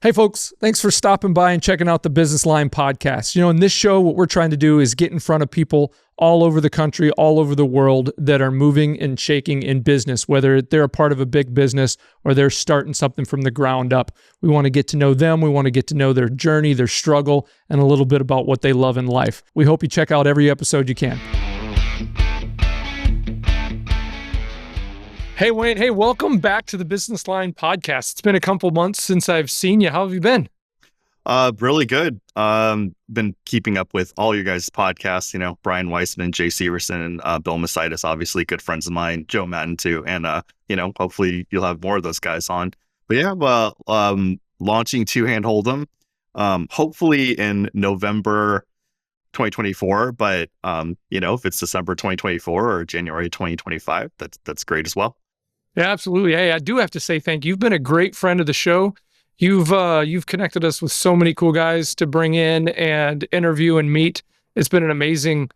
Hey folks, thanks for stopping by and checking out the Business Line podcast. In this show, what we're trying to do is get in front of people all over the country, all over the world that are moving and shaking in business, whether they're a part of a big business or they're starting something from the ground up. We want to get to know them. We want to get to know their journey, their struggle, and a little bit about what they love in life. We hope you check out every episode you can. Hey, Wayne. Hey, welcome back to the Business Line podcast. It's been a couple months since I've seen you. How have you been? Really good. Been keeping up with all your guys' podcasts, Brian Weissman, Jay Severson, and Bill Masitis, obviously good friends of mine, Joe Madden too. And, hopefully you'll have more of those guys on. But yeah, launching Two Hand Hold'em, hopefully in November 2024. But, if it's December 2024 or January 2025, that's great as well. Yeah, absolutely. Hey, I do have to say thank you. You've been a great friend of the show. You've connected us with so many cool guys to bring in and interview and meet. It's been an amazing,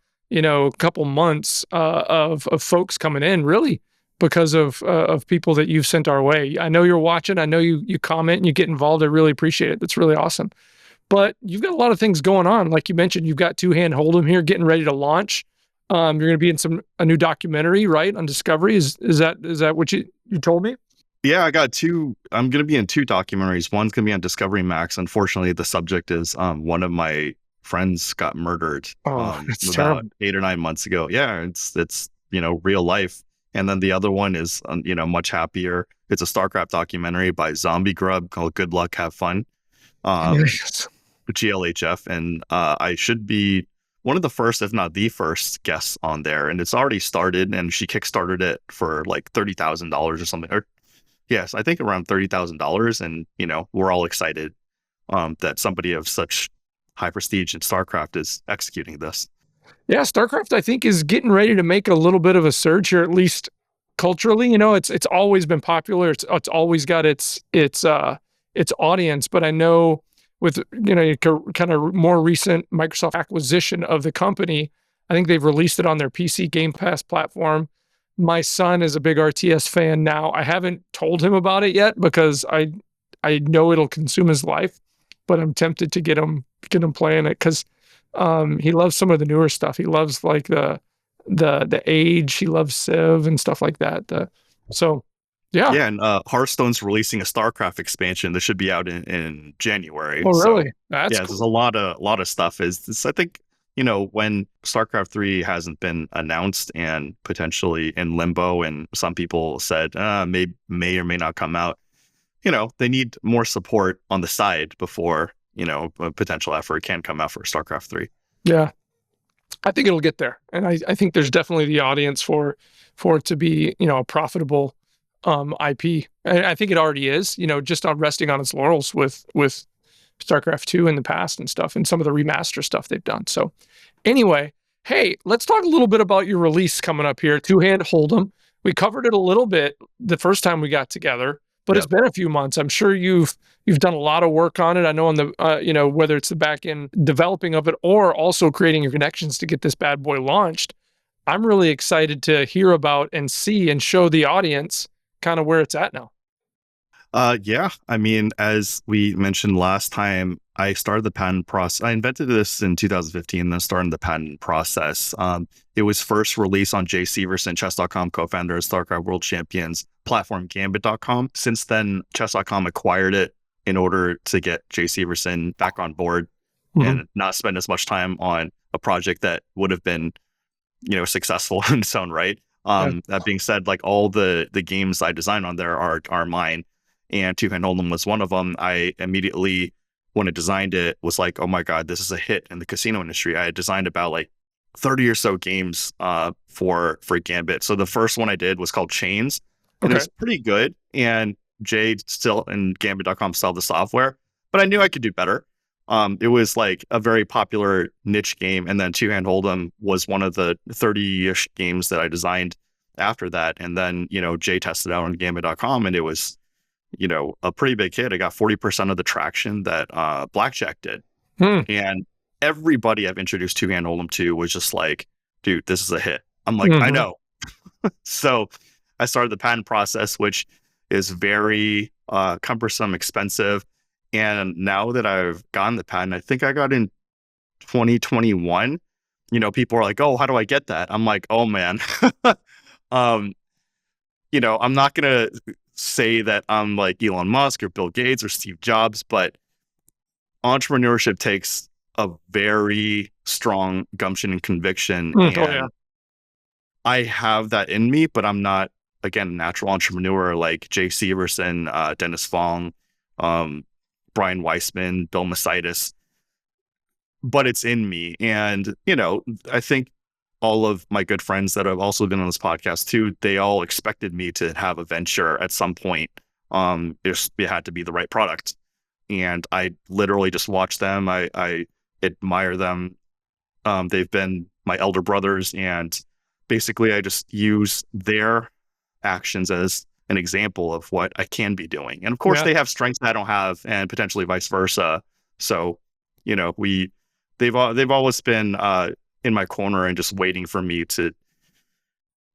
couple months of folks coming in, really, because of people that you've sent our way. I know you're watching. I know you comment and you get involved. I really appreciate it. That's really awesome. But you've got a lot of things going on. Like you mentioned, you've got Two Hand Hold'em here, getting ready to launch. You're going to be in a new documentary, right, on Discovery. Is that what you told me? Yeah, I'm going to be in two documentaries. One's going to be on Discovery Max. Unfortunately, the subject is one of my friends got murdered about terrible. 8 or 9 months ago. Yeah, it's real life. And then the other one is much happier. It's a StarCraft documentary by Zombie Grub called Good Luck, Have Fun. GLHF, and I should be one of the first, if not the first, guests on there. And it's already started, and she kickstarted it for like $30,000 or something. Or yes, I think around $30,000. And we're all excited that somebody of such high prestige in StarCraft is executing this. Yeah, StarCraft, I think, is getting ready to make a little bit of a surge here, at least culturally. It's always been popular. It's always got its audience, but I know with kind of more recent Microsoft acquisition of the company, I think they've released it on their PC Game Pass platform. My son is a big RTS fan now. I haven't told him about it yet because I know it'll consume his life, but I'm tempted to get him playing it because he loves some of the newer stuff. He loves like the Age. He loves Civ and stuff like that. Yeah, and Hearthstone's releasing a StarCraft expansion that should be out in January. Oh, really? So, That's cool. There's a lot of stuff. I think when StarCraft 3 hasn't been announced and potentially in limbo, and some people said may or may not come out. They need more support on the side before a potential effort can come out for StarCraft 3. Yeah, I think it'll get there, and I think there's definitely the audience for it to be a profitable IP. And I think it already is, just on resting on its laurels with StarCraft 2 in the past and stuff, and some of the remaster stuff they've done. So anyway, hey, let's talk a little bit about your release coming up here, Two Hand Hold'em. We covered it a little bit the first time we got together, but It's been a few months. I'm sure you've done a lot of work on it. I know on the whether it's the back end developing of it or also creating your connections to get this bad boy launched. I'm really excited to hear about and see and show the audience kind of where it's at now. Yeah. I mean, as we mentioned last time, I started the patent process. I invented this in 2015, then started the patent process. It was first released on Jay Severson, chess.com co-founder of StarCraft World Champions platform, Gambit.com. Since then, chess.com acquired it in order to get Jay Severson back on board and not spend as much time on a project that would have been, successful in its own right. That being said, like all the games I designed on there are mine, and Two Hand Hold'em was one of them. I immediately, when I designed it, was like, oh my God, this is a hit in the casino industry. I had designed about like 30 or so games for Gambit. So the first one I did was called Chains, and it was pretty good. And Jay still and Gambit.com sell the software, but I knew I could do better. It was like a very popular niche game. And then Two Hand Hold'em was one of the 30-ish games that I designed after that. And then, Jay tested out on Gambit.com, and it was, a pretty big hit. I got 40% of the traction that Blackjack did. And everybody I've introduced Two Hand Hold'em to was just like, dude, this is a hit. I'm like, I know. So I started the patent process, which is very cumbersome, expensive. And now that I've gotten the patent, I think I got in 2021. People are like, "Oh, how do I get that?" I'm like, "Oh man." um, I'm not gonna say that I'm like Elon Musk or Bill Gates or Steve Jobs, but entrepreneurship takes a very strong gumption and conviction. Oh yeah. And I have that in me, but I'm not, again, a natural entrepreneur like Jay Severson, Dennis Fong, Brian Weissman, Bill Masitis, but it's in me. And, I think all of my good friends that have also been on this podcast too, they all expected me to have a venture at some point. It had to be the right product. And I literally just watch them. I admire them. They've been my elder brothers, and basically I just use their actions as an example of what I can be doing. And of course, they have strengths I don't have, and potentially vice versa. So, they've always been in my corner and just waiting for me to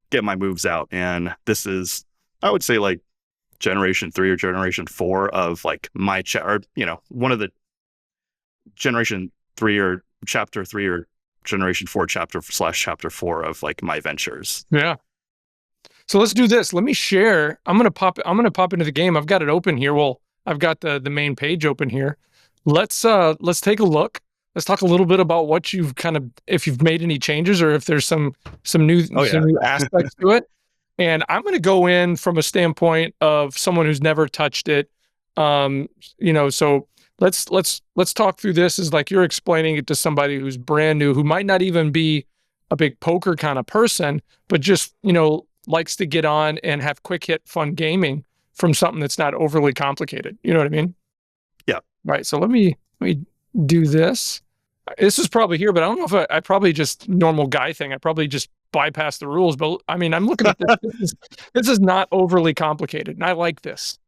get my moves out. And this is, I would say, like generation 3 or generation 4 of like my one of the generation 3 or chapter 3 or generation 4 chapter /chapter 4 of like my ventures. Yeah. So let's do this. Let me share. I'm gonna pop into the game. I've got it open here. Well, I've got the main page open here. Let's take a look. Let's talk a little bit about what you've if you've made any changes or if there's some new aspects to it. And I'm going to go in from a standpoint of someone who's never touched it. So let's talk through this as like you're explaining it to somebody who's brand new, who might not even be a big poker kind of person, but just, likes to get on and have quick hit fun gaming from something that's not overly complicated. You know what I mean? Yeah. Right. So let me do this. This is probably here, but I don't know if I probably just normal guy thing. I probably just bypass the rules, but I mean, I'm looking at this. This is not overly complicated, and I like this.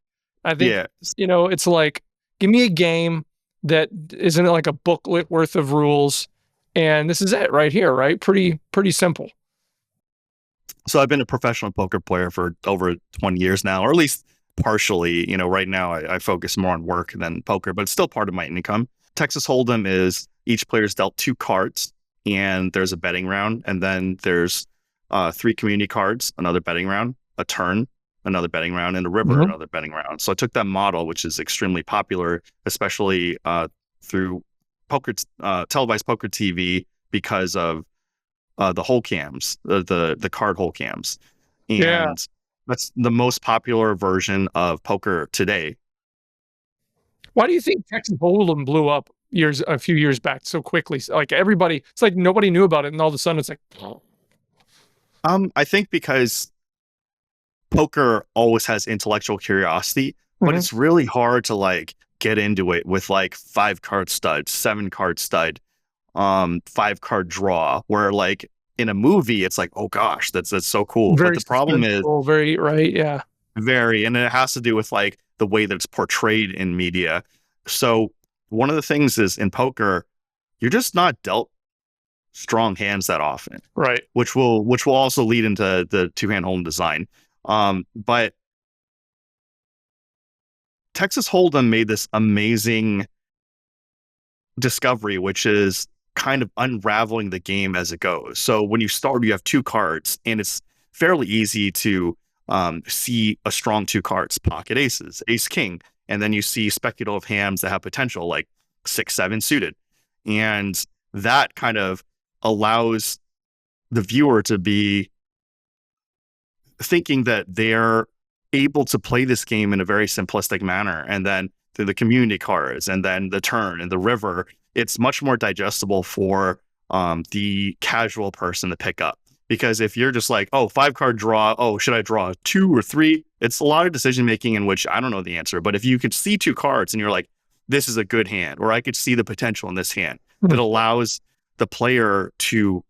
I think, it's like, give me a game that isn't like a booklet worth of rules, and this is it right here, right? Pretty simple. So I've been a professional poker player for over 20 years now, or at least partially. Right now I focus more on work than poker, but it's still part of my income. Texas Hold'em is each player's dealt 2 cards, and there's a betting round, and then there's 3 community cards, another betting round, a turn, another betting round, and a river, another betting round. So I took that model, which is extremely popular, especially through poker, televised poker TV, because of the hole cams, the card hole cams, and that's the most popular version of poker today. Why do you think Texas Hold'em blew up a few years back so quickly? Like everybody, it's like nobody knew about it, and all of a sudden it's like. I think because poker always has intellectual curiosity, but it's really hard to like get into it with like 5-card stud, 7-card stud, 5-card draw, where like in a movie it's like, oh gosh, that's so cool. Very but the problem is very right, yeah. Very, and it has to do with like the way that it's portrayed in media. So one of the things is in poker, you're just not dealt strong hands that often, right? Which will also lead into the 2-hand hold'em design. But Texas Hold'em made this amazing discovery, which is kind of unraveling the game as it goes. So when you start, you have 2 cards, and it's fairly easy to see a strong 2 cards, pocket aces, ace king, and then you see speculative hands that have potential, like 6-7 suited, and that kind of allows the viewer to be thinking that they're able to play this game in a very simplistic manner. And then through the community cards, and then the turn and the river, it's much more digestible for the casual person to pick up. Because if you're just like, oh, 5-card draw, oh, should I draw 2 or 3? It's a lot of decision making in which I don't know the answer. But if you could see 2 cards and you're like, this is a good hand, or I could see the potential in this hand, that allows the player to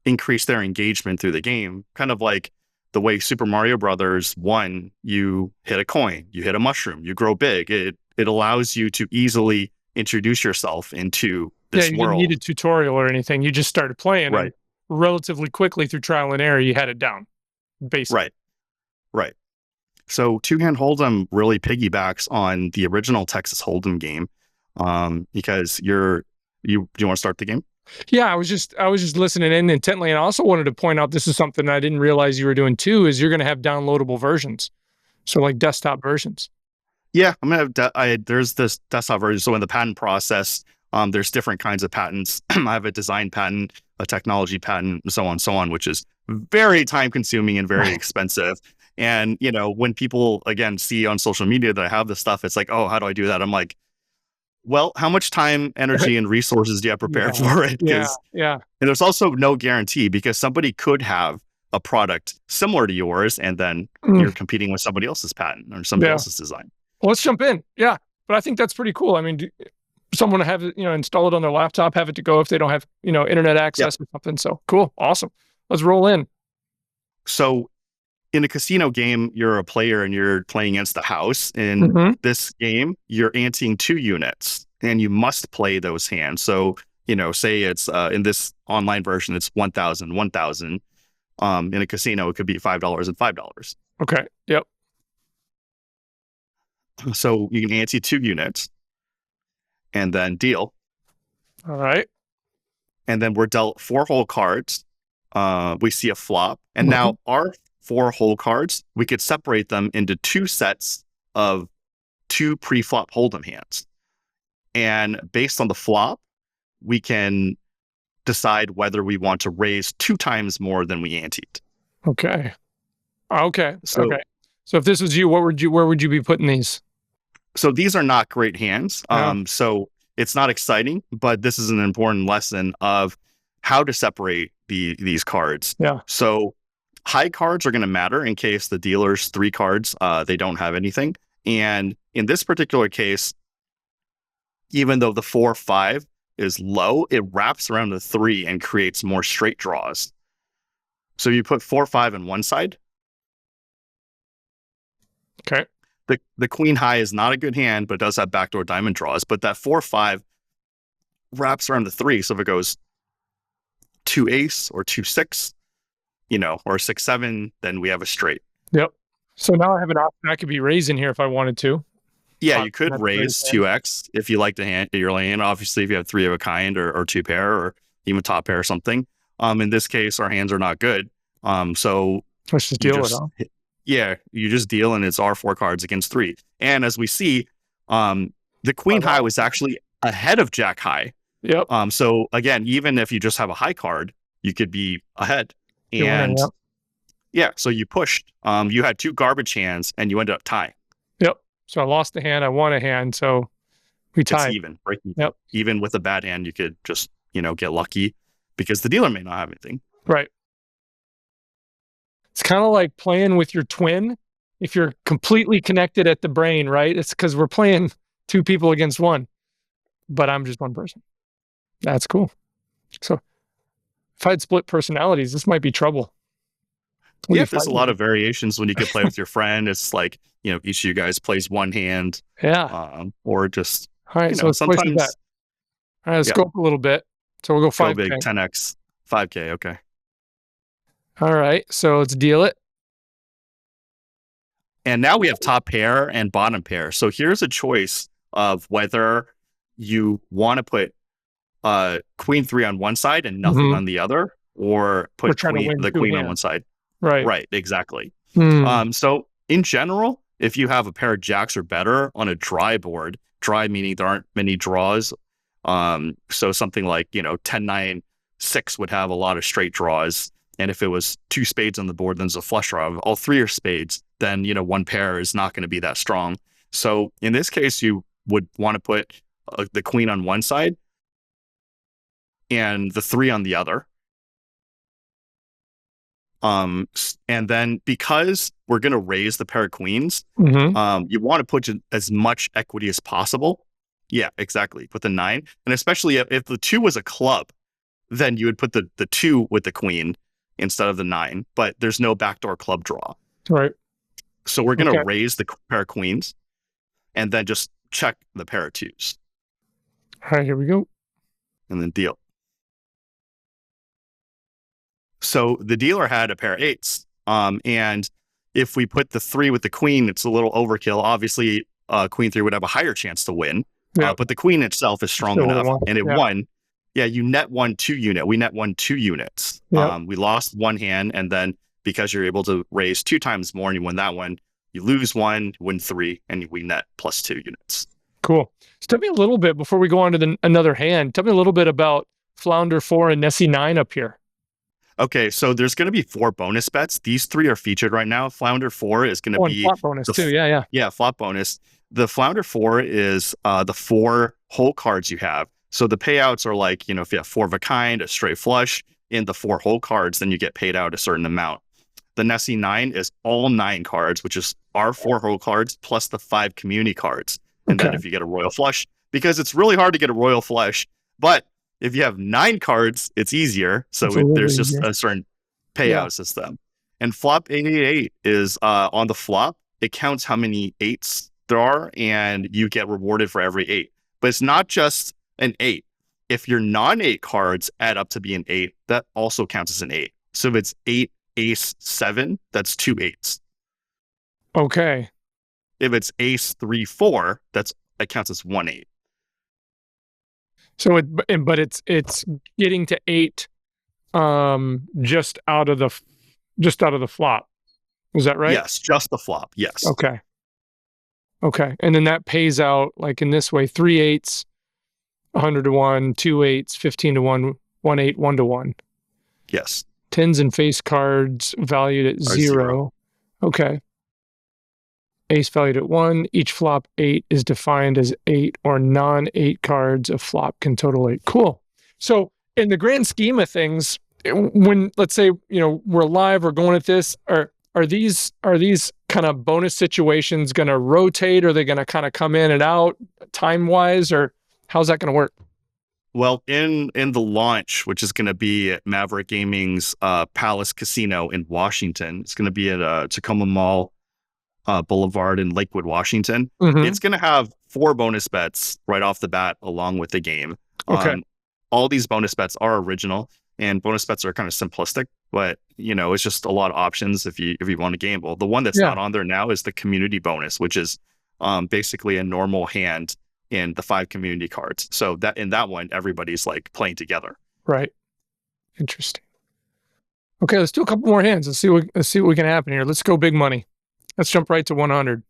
increase their engagement through the game. Kind of like the way Super Mario Brothers 1, you hit a coin, you hit a mushroom, you grow big. It allows you to easily introduce yourself into this world. You didn't need a tutorial or anything. You just started playing. Right. Relatively quickly through trial and error, you had it down. Basically. Right. So two-hand hold'em really piggybacks on the original Texas Hold'em game, because you want to start the game? Yeah, I was just listening in intently, and I also wanted to point out this is something I didn't realize you were doing too. Is you're going to have downloadable versions, so like desktop versions. Yeah, I'm gonna have. There's this desktop version. So in the patent process, there's different kinds of patents. I have a design patent, a technology patent, and so on, which is very time consuming and very expensive. And when people again see on social media that I have this stuff, it's like, oh, how do I do that? I'm like, well, how much time, energy, and resources do you have prepared Yeah, for it? yeah, Because yeah. and there's also no guarantee because somebody could have a product similar to yours, and then Mm, you're competing with somebody else's patent or somebody yeah. else's design. Well, let's jump in. Yeah, but I think that's pretty cool. I mean, someone to have it, install it on their laptop, have it to go if they don't have, internet Yep. access or something. So cool, awesome. Let's roll in. So in a casino game, you're a player and you're playing against the house. In Hmm. this game, you're anteing 2 units and you must play those hands. So, say it's in this online version, it's 1,000, 1,000. In a casino, it could be $5 and $5. Okay. Yep. So you can ante 2 units and then deal. All right. And then we're dealt 4 whole cards. We see a flop. And Mhm. now our 4 whole cards, we could separate them into 2 sets of 2 pre-flop hold'em hands. And based on the flop, we can decide whether we want to raise 2 times more than we anteed. Okay. Okay. So, Okay. So if this was you, where would you be putting these? so these are not great hands. Yeah. So it's not exciting, but this is an important lesson of how to separate these cards. Yeah. So high cards are going to matter in case the dealer's 3 cards, they don't have anything. And in this particular case, even though the 4-5 is low, it wraps around the 3 and creates more straight draws. So you put 4-5 on one side. Okay. The queen high is not a good hand, but does have backdoor diamond draws. But that 4-5 wraps around the 3. So if it goes 2 ace or 2-6, or 6-7, then we have a straight. Yep. So now I have an option. I could be raising here if I wanted to. Yeah, you And could that's a raise raise hand. 2x if you like the hand you're laying. Obviously, if you have 3 of a kind or 2 pair or even top pair or something. In this case, our hands are not good. So Let's just you deal with just you just deal and it's our 4 cards against 3. And as we see, the queen high was actually ahead of jack high. Yep. So again, even if you just have a high card, you could be ahead. You're winning. And Yep. yeah, so you pushed. You had 2 garbage hands and you ended up tying. Yep. So I lost a hand. I won a hand. So we It's tied. even, right? Yep. Even with a bad hand, you could just, get lucky because the dealer may not have anything. Right. It's kind of like playing with your twin. If you're completely connected at the brain, right? It's because we're playing 2 people against 1, but I'm just 1 person. That's cool. So if I had split personalities, this might be trouble. We Yeah, could there's fight a each lot other. of variations when you could play with your friend. It's like, each of you guys plays one hand, Yeah. or just, All right. So let's place a bet. sometimes, All right. Let's yeah, go up a little bit. So we'll go go big, 5K. 10x, 5K. Okay. All right. So let's deal it. And now we have top pair and bottom pair. So here's a choice of whether you want to put queen 3 on one side and nothing Mhm. on the other, or We're put trying to win the 2 queen on one hands. side. Right. Right, exactly. Hmm. So in general, if you have a pair of jacks or better on a dry board, dry meaning there aren't many draws. So something like, 10-9-6 would have a lot of straight draws. And if it was 2 spades on the board, then there's a flush draw. If all 3 are spades, then, 1 pair is not going to be that strong. So in this case, you would want to put the queen on one side and the 3 on the other. And then because we're going to raise the pair of queens, Mhm. you want to put as much equity as possible. Yeah, exactly. Put the 9. And especially if the 2 was a club, then you would put the 2 with the queen instead of the 9. But there's no backdoor club draw. Right. So we're going Okay. to raise the pair of queens and then just check the pair of 2s All right. Here we go. and then deal. So the dealer had a pair of 8s. And if we put the 3 with the queen, it's a little overkill. Obviously, queen 3 would have a higher chance to win, Yeah. but the queen itself is strong Still would've enough, won. and it Yeah. won. Yeah, you net 1 2 unit. We net 1 2 units. Yep. We lost one hand, and then because you're able to raise 2 times more and you win that one, you lose 1, win 3, and we net +2 units. Cool. So tell me a little bit before we go on to another hand. Tell me a little bit about Flounder 4 and Nessie 9 up here. Okay, so there's going to be 4 bonus bets. These 3 are featured right now. Flounder 4 is going to be flop bonus too. Yeah. Yeah, flop bonus. The Flounder 4 is the 4 whole cards you have. So the payouts are like, if you have 4 of a kind, a straight flush in the 4 whole cards, then you get paid out a certain amount. The Nessie 9 is all 9 cards, which is our 4 whole cards plus the 5 community cards. And then if you get a royal flush, because it's really hard to get a royal flush, but if you have 9 cards, it's easier. So there's just a certain payout system. And flop 888 is on the flop, it counts how many 8s there are, and you get rewarded for every 8. But it's not just an 8. If your non-8 cards add up to be an 8, that also counts as an 8. So if it's 8, ace, 7, that's 2 8s. Okay. If it's ace, 3, 4, it counts as 1 8. So it's getting to 8 just out of the flop. Is that right? Yes, just the flop. Yes. Okay. And then that pays out like in this way: 3 8s, 100 to 1, 2 8s, 15 to 1, 1 8, 1 to 1. Yes. 10s and face cards valued at 0. Okay. Ace valued at 1. Each flop 8 is defined as 8 or non-8 cards. A flop can total 8. Cool. So in the grand scheme of things, when let's say we're live or going at this, are these kind of bonus situations going to rotate? Are they going to kind of come in and out time wise, or how's that going to work? Well, in the launch, which is going to be at Maverick Gaming's Palace Casino in Washington, it's going to be at Tacoma Mall Boulevard in Lakewood, Washington. Mm-hmm. It's going to have 4 bonus bets right off the bat along with the game. Okay. All these bonus bets are original, and bonus bets are kind of simplistic, but it's just a lot of options if you want to gamble. The one that's not on there now is the community bonus, which is basically a normal hand in the 5 community cards. So that in that one, everybody's like playing together. Right. Interesting. Okay, let's do a couple more hands. Let's see what can happen here. Let's go big money. Let's jump right to 100.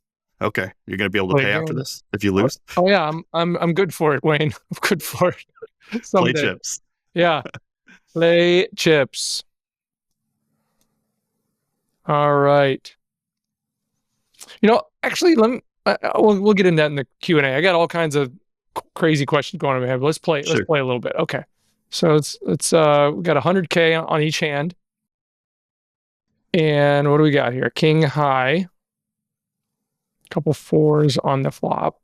Okay, you're gonna be able to pay after this if you lose. Oh yeah, I'm good for it, Wayne. I'm good for it. Play chips. Yeah, play chips. All right. Actually, we'll get into that in the Q&A. I got all kinds of crazy questions going on in my head. Let's play. Let's play a little bit. Okay. So let's we got 100K on each hand. And what do we got here? King high. Couple 4s on the flop.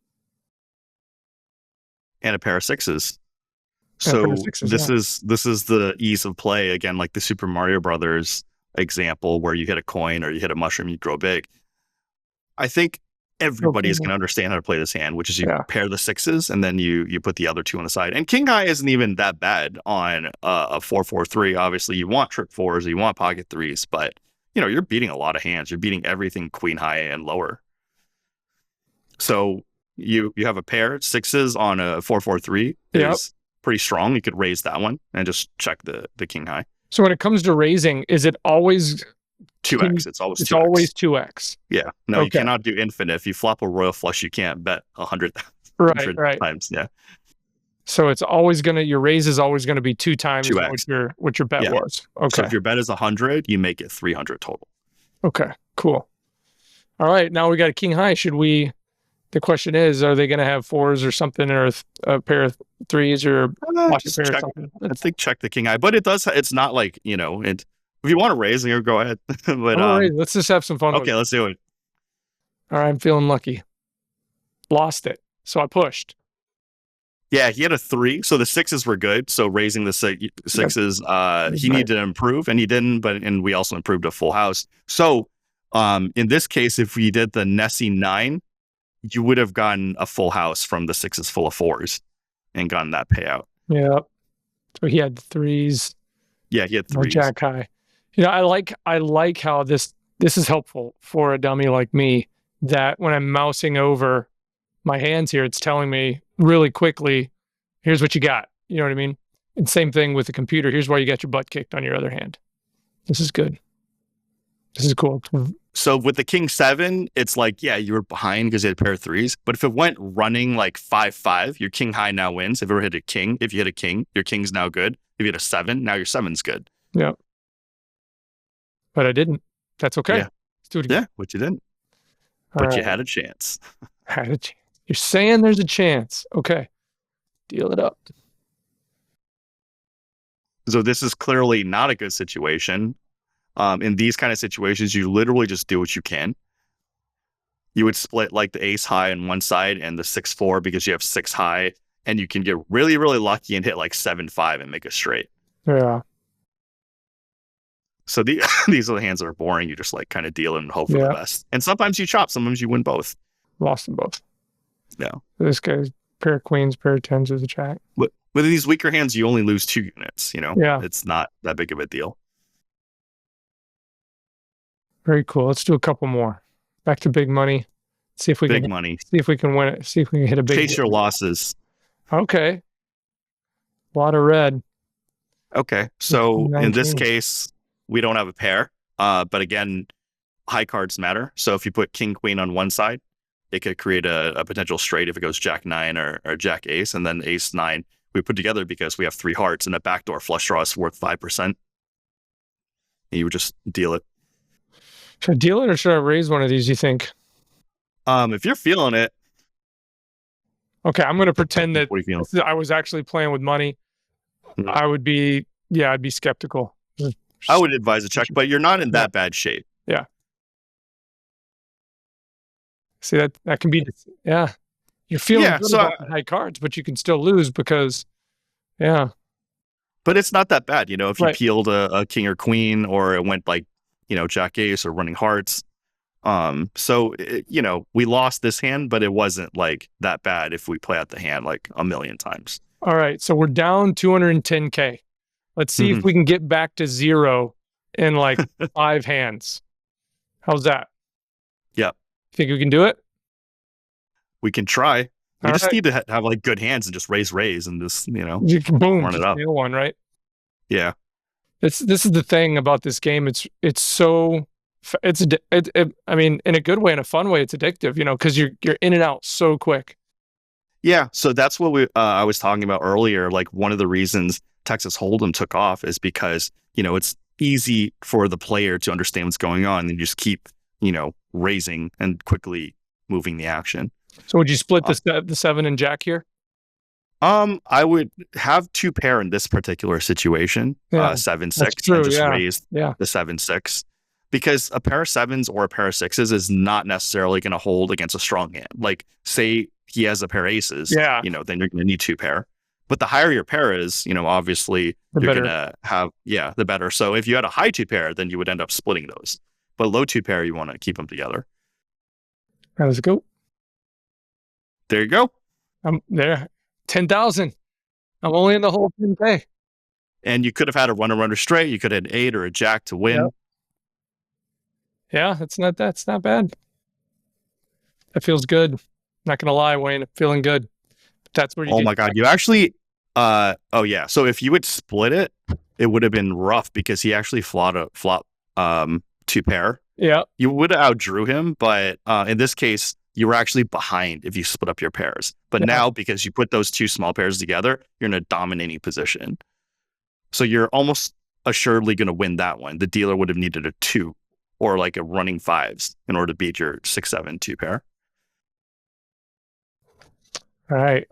And a pair of 6s. So this is the ease of play again, like the Super Mario Brothers example where you hit a coin or you hit a mushroom, you grow big. I think everybody is going to understand how to play this hand, which is you pair the 6s and then you put the other 2 on the side. And King high isn't even that bad on a 4-4-3. Obviously, you want trick 4s, you want pocket 3s, but you're beating a lot of hands. You're beating everything queen high and lower. So you have a pair 6s on a 4-4-3 is pretty strong. You could raise that one and just check the king high. So when it comes to raising, is it always 2x? It's always 2x. It's always 2x. Yeah. No, you cannot do infinite. If you flop a royal flush, you can't bet 100 times. Yeah. So it's always your raise is always going to be 2 times 2x. what your bet was. Okay. So if your bet is 100, you make it 300 total. Okay. Cool. All right. Now we got a king high. The question is, are they going to have 4s or something, or a pair of 3s or just check, I think check the king high, but it's not like, if you want to raise, go ahead. But let's just have some fun. Okay, let's do it. All right. I'm feeling lucky. Lost it. So I pushed. Yeah, he had a 3, so the 6s were good. So raising the 6s, he needed to improve, and he didn't. And we also improved a full house. So in this case, if we did the Nessie 9, you would have gotten a full house from the 6s full of 4s and gotten that payout. Yeah. So he had 3s. Yeah, he had 3s. Jack high. I like how this this is helpful for a dummy like me, that when I'm mousing over my hands here, it's telling me really quickly, here's what you got. You know what I mean? And same thing with the computer. Here's why you got your butt kicked on your other hand. This is good. This is cool. So with the king 7, it's like, yeah, you were behind because you had a pair of 3s. But if it went running like 5-5, your king high now wins. If you hit a king, your king's now good. If you hit a 7, now your 7's good. Yeah. But I didn't. That's okay. Yeah. Let's do it again. Yeah, which you didn't. All But you right. had a chance. Had a chance. You're saying there's a chance. Okay. Deal it up. So this is clearly not a good situation. In these kind of situations, you literally just do what you can. You would split like the ace high on one side and the 6-4 because you have 6 high, and you can get really, really lucky and hit like 7-5 and make a straight. Yeah. So these are the hands that are boring. You just like kind of deal and hope for the best. And sometimes you chop. Sometimes you win both. Lost them both. Yeah. This guy's pair of queens, pair of tens is a jack. But with these weaker hands, you only lose 2 units. You know. Yeah. It's not that big of a deal. Very cool. Let's do a couple more. Back to big money. See if we big can money. See if we can win it. See if we can hit a big. Chase your losses. Okay. A lot of red. Okay. So 19. in this case, we don't have a pair. But again, high cards matter. So if you put king queen on one side, it could create a potential straight if it goes jack 9 or jack ace, and then ace 9 we put together because we have 3 hearts and a backdoor flush draw is worth 5%. And you would just deal it. Should I deal it or should I raise one of these, you think? If you're feeling it. Okay, I'm going to pretend that what are you I was actually playing with money. Mm-hmm. I'd be skeptical. I would advise a check, but you're not in that bad shape. Yeah. See, that can be, yeah. You're feeling good about the high cards, but you can still lose because, yeah. But it's not that bad, you know, if you peeled a king or queen, or it went like, you know, jack ace or running hearts. So, you know, we lost this hand, but it wasn't like that bad if we play out the hand like a million times. All right. So we're down 210K. Let's see if we can get back to 0 in like 5 hands. How's that? Yeah. Think we can do it? We can try. We just need to have like good hands and just raise and just, you know, boom, run it up. Nail one, right? Yeah. This is the thing about this game. I mean, in a good way, in a fun way, it's addictive, you know, because you're in and out so quick. Yeah. So that's what I was talking about earlier. Like one of the reasons Texas Hold'em took off is because, you know, it's easy for the player to understand what's going on and just keep, you know, raising and quickly moving the action. So would you split the 7 and jack here? I would have 2 pair in this particular situation. 7-6 and just raise the 7-6. Because a pair of 7s or a pair of 6s is not necessarily going to hold against a strong hand. Like, say he has a pair of aces, you know, then you're going to need 2 pair. But the higher your pair is, you know, obviously you're going to have, the better. So if you had a high 2 pair, then you would end up splitting those. But low 2 pair, you want to keep them together. All right, let's go. There you go. I'm there. 10,000. I'm only in the whole 10K. And you could have had a runner straight. You could have an 8 or a jack to win. Yep. Yeah, that's not bad. That feels good. Not gonna lie, Wayne, feeling good. That's where you. Oh my God, you actually. Oh yeah. So if you would split it, it would have been rough because he actually flop 2 pair. Yeah. You would have outdrew him, but in this case, you were actually behind if you split up your pairs. But now, because you put those 2 small pairs together, you're in a dominating position. So you're almost assuredly going to win that one. The dealer would have needed a 2 or like a running 5s in order to beat your 6-7 2 pair. All right.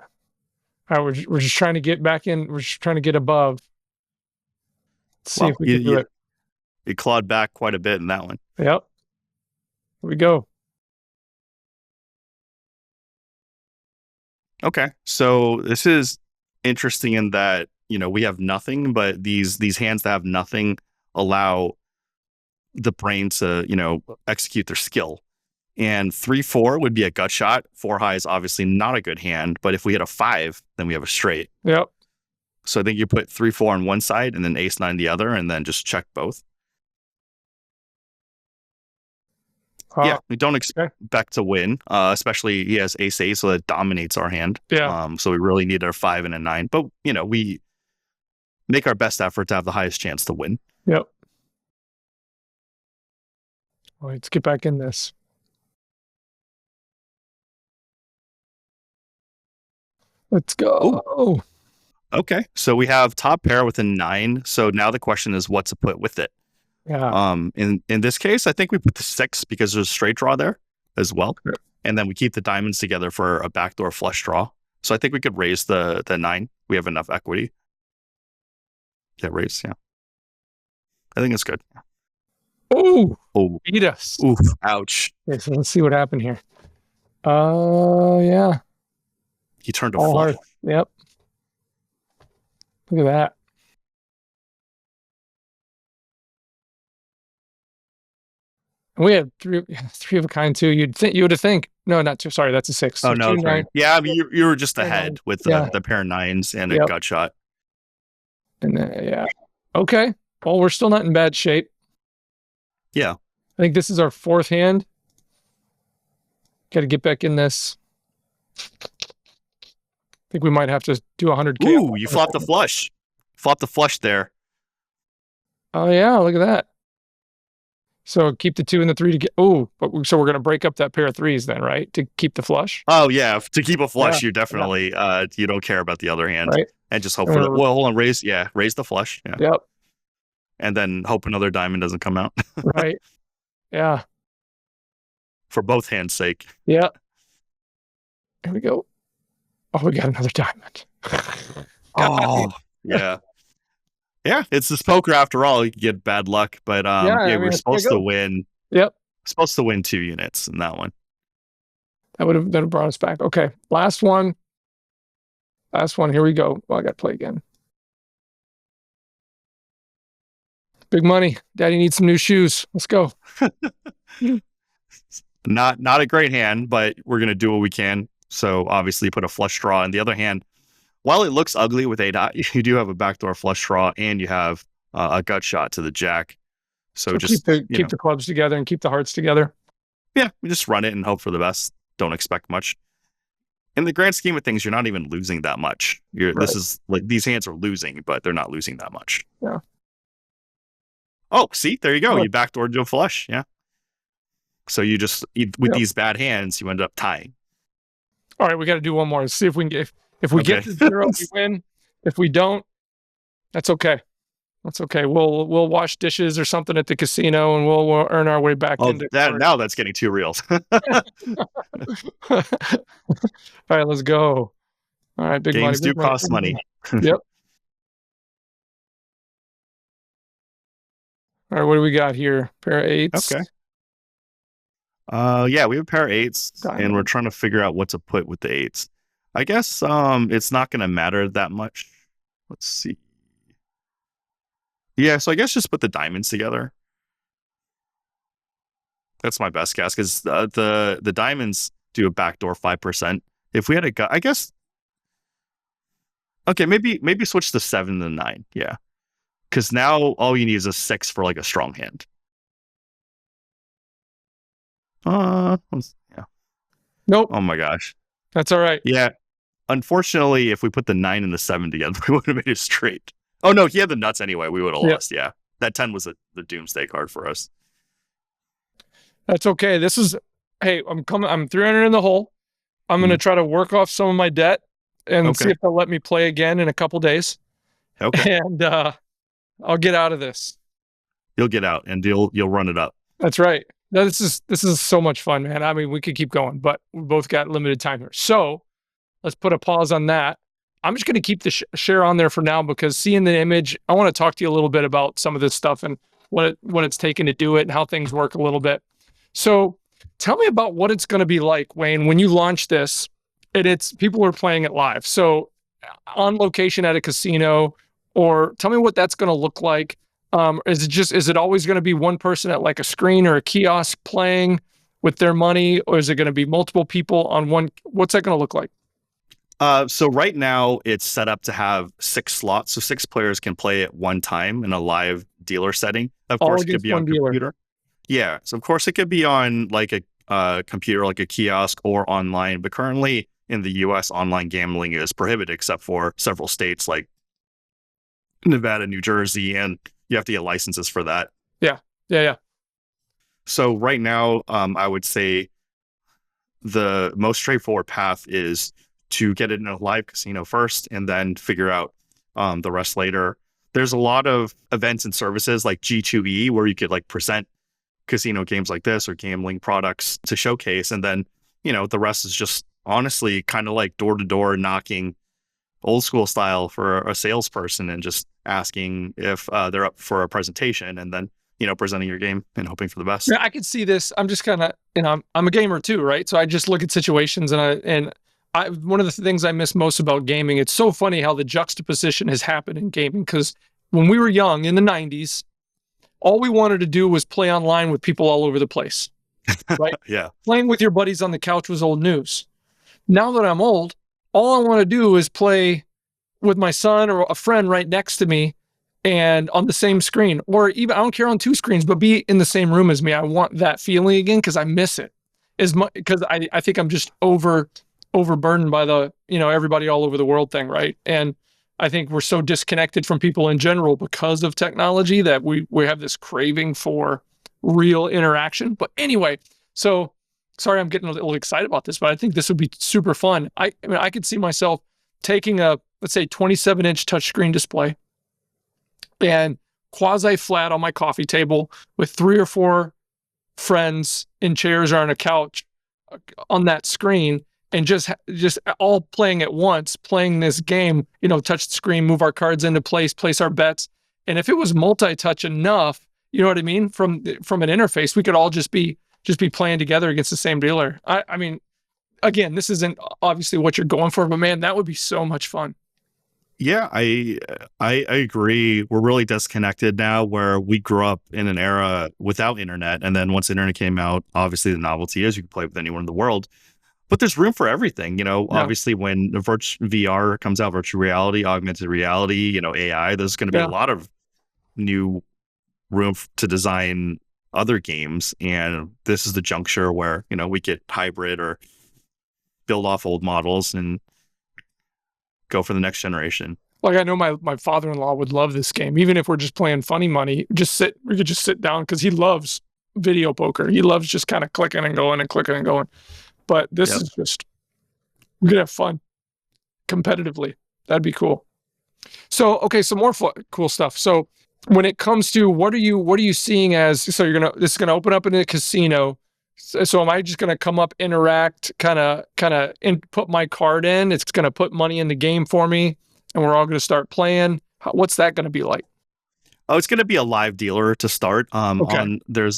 We're just trying to get back in. We're just trying to get above. Let's see if we can do it. You clawed back quite a bit in that one. Yep. Here we go. Okay. So this is interesting in that, you know, we have nothing, but these hands that have nothing allow the brain to, you know, execute their skill. And 3-4 would be a gut shot. 4 high is obviously not a good hand, but if we hit a 5, then we have a straight. Yep. So I think you put 3-4 on one side and then ace 9 the other, and then just check both. Yeah, we don't Okay. expect to win, especially he has ace-8, so that dominates our hand. Yeah. So we really need our 5 and a 9. But, we make our best effort to have the highest chance to win. Yep. Well, let's get back in this. Let's go. Ooh. Okay, so we have top pair with a 9. So now the question is what to put with it. Yeah. In this case, I think we put the 6 because there's a straight draw there as well. Sure. And then we keep the diamonds together for a backdoor flush draw. So I think we could raise the 9. We have enough equity. Yeah, raise, yeah. I think it's good. Oh, Oh, beat us. oof, ouch. Okay, so let's see what happened here. Yeah. He turned a All flush. hard. Yep. Look at that. And we have three of a kind too. You would have think. No, not two. Sorry, that's a 6. Oh, So no, 2, 9. yeah, I mean, you were just Pair ahead 9. with Yeah. the pair 9s and a Yep. gut shot. And then, yeah. Okay. Well, we're still not in bad shape. Yeah. I think this is our 4th hand. Got to get back in this. I think we might have to do 100K. Ooh, you flopped the flush. Flopped the flush there. Oh, yeah. Look at that. So keep the 2 and the 3 to get. Oh, so we're going to break up that pair of 3s then, right? To keep the flush. Oh, yeah. To keep a flush, Yeah, you definitely, you don't care about the other hand. Right. And just hope for the, well, hold on, raise the flush. Yeah. Yep. And then hope another diamond doesn't come out. Right. Yeah. For both hands' sake. Yeah. Here we go. Oh, we got another diamond. Oh, yeah. Yeah, it's this poker after all. You can get bad luck, but we're supposed to win. Yep. Supposed to win 2 units in that one. That would have brought us back. Okay. Last one. Here we go. Well, I got to play again. Big money. Daddy needs some new shoes. Let's go. Not a great hand, but we're gonna do what we can. So obviously put a flush draw in the other hand. While it looks ugly with 8, you do have a backdoor flush draw and you have a gut shot to the jack. So just keep the clubs together and keep the hearts together. Yeah, we just run it and hope for the best. Don't expect much. In the grand scheme of things, you're not even losing that much. This is like these hands are losing, but they're not losing that much. Yeah. Oh, see, there you go. You backdoored to a flush. Yeah. So you just with these bad hands, you end up tying. All right, we got to do one more. Let's see if we can get. If we get to 0, we win. If we don't, that's okay. That's okay. We'll wash dishes or something at the casino, and we'll earn our way back into now that's getting too real. All right, let's go. All right, big games money. do cost money. Yep. All right, what do we got here? Pair of 8s. Okay. Yeah, we have a pair of 8s, and we're trying to figure out what to put with the 8s. I guess it's not going to matter that much. Let's see. Yeah, so I guess just put the diamonds together. That's my best guess because the diamonds do a backdoor 5%. If we had a gut, I guess. Okay, maybe switch the 7 to 9. Yeah, because now all you need is a 6 for like a strong hand. Yeah. Nope. Oh my gosh. That's all right. Yeah. Unfortunately, if we put the 9 and the 7 together, we would have made it straight. Oh no, he had the nuts anyway. We would have lost. Yeah. That 10 was the doomsday card for us. That's okay. This is I'm 300 in the hole. I'm going to try to work off some of my debt and see if they'll let me play again in a couple days. Okay. And I'll get out of this. You'll get out and you'll run it up. That's right. This is so much fun, man. I mean, we could keep going, but we both got limited time here. So let's put a pause on that. I'm just going to keep the share on there for now because seeing the image, I want to talk to you a little bit about some of this stuff and what it's taken to do it and how things work a little bit. So tell me about what it's going to be like, Wayne, when you launch this and people are playing it live. So on location at a casino, or tell me what that's going to look like. Is it always going to be one person at like a screen or a kiosk playing with their money, or is it going to be multiple people on one? What's that going to look like? So right now it's set up to have 6 slots, so 6 players can play at one time in a live dealer setting. Of course, it could be on computer. Yeah. So of course it could be on like a computer, like a kiosk, or online. But currently in the U.S., online gambling is prohibited except for several states like Nevada, New Jersey, and you have to get licenses for that. Yeah, yeah, yeah. So right now, I would say the most straightforward path is to get it in a live casino first and then figure out the rest later. There's a lot of events and services like G2E where you could like present casino games like this or gambling products to showcase. And then, the rest is just honestly kind of like door to door knocking old school style for a salesperson and just asking if they're up for a presentation and then, presenting your game and hoping for the best. Yeah, I could see this. I'm just kind of, I'm a gamer too, right? So I just look at situations and I one of the things I miss most about gaming, it's so funny how the juxtaposition has happened in gaming, because when we were young in the 90s, all we wanted to do was play online with people all over the place, right? Yeah. Playing with your buddies on the couch was old news. Now that I'm old, all I want to do is play with my son or a friend right next to me and on the same screen, or even I don't care on two screens, but be in the same room as me. I want that feeling again because I miss it as much, because I think I'm just overburdened by the, everybody all over the world thing, right? And I think we're so disconnected from people in general because of technology that we have this craving for real interaction. But anyway, so sorry I'm getting a little excited about this, but I think this would be super fun. I mean, I could see myself taking a, let's say, 27-inch touchscreen display and quasi flat on my coffee table with 3 or 4 friends in chairs or on a couch on that screen, and just all playing at once, playing this game, touch the screen, move our cards into place our bets. And if it was multi-touch enough, you know what I mean? From an interface, we could all just be playing together against the same dealer. I mean, again, this isn't obviously what you're going for, but man, that would be so much fun. Yeah, I agree. We're really disconnected now where we grew up in an era without internet. And then once internet came out, obviously the novelty is you can play with anyone in the world. But there's room for everything, Yeah. obviously when the VR comes out, virtual reality, augmented reality, AI, there's going to be Yeah. a lot of new room to design other games. And this is the juncture where, we get hybrid or build off old models and go for the next generation. Like, I know my father-in-law would love this game, even if we're just playing funny money. We could just sit down because he loves video poker. He loves just kind of clicking and going and clicking and going. But this Yep. is just, we're gonna have fun competitively. That'd be cool. So, okay, some more cool stuff. So, when it comes to what are you seeing as? So this is gonna open up in a casino. So am I just gonna come up, interact, kind of put my card in? It's gonna put money in the game for me, and we're all gonna start playing. What's that gonna be like? Oh, it's going to be a live dealer to start. Okay. There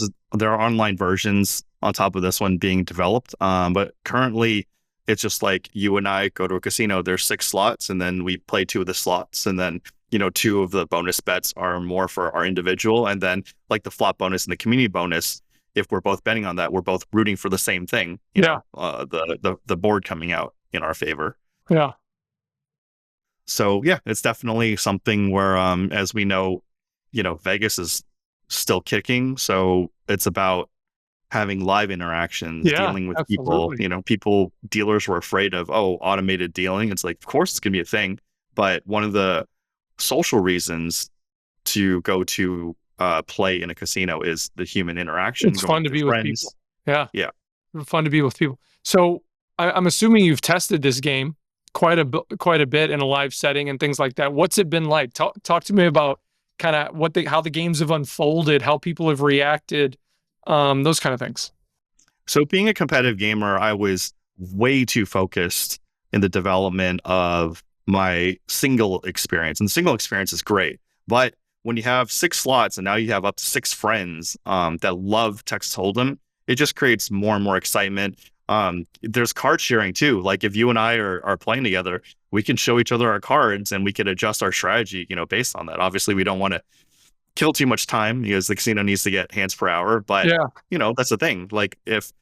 are online versions on top of this one being developed. But currently, it's just like you and I go to a casino. There's 6 slots, and then we play 2 of the slots, and then 2 of the bonus bets are more for our individual, and then like the flop bonus and the community bonus. If we're both betting on that, we're both rooting for the same thing. Yeah. The board coming out in our favor. Yeah. So yeah, it's definitely something where, as we know, Vegas is still kicking. So it's about having live interactions, Yeah, dealing with absolutely. dealers were afraid of, automated dealing. It's like, of course it's going to be a thing. But one of the social reasons to go to play in a casino is the human interaction. It's fun to be with people. Yeah. Yeah. Fun to be with people. So I'm assuming you've tested this game quite a bit in a live setting and things like that. What's it been like? Talk to me about kind of how the games have unfolded, how people have reacted, those kind of things. So being a competitive gamer, I was way too focused in the development of my single experience. And the single experience is great. But when you have 6 slots and now you have up to 6 friends that love Texas Hold'em, it just creates more and more excitement. There's card sharing too. Like if you and I are playing together, we can show each other our cards and we can adjust our strategy, based on that. Obviously, we don't want to kill too much time because the casino needs to get hands per hour. But that's the thing. Like if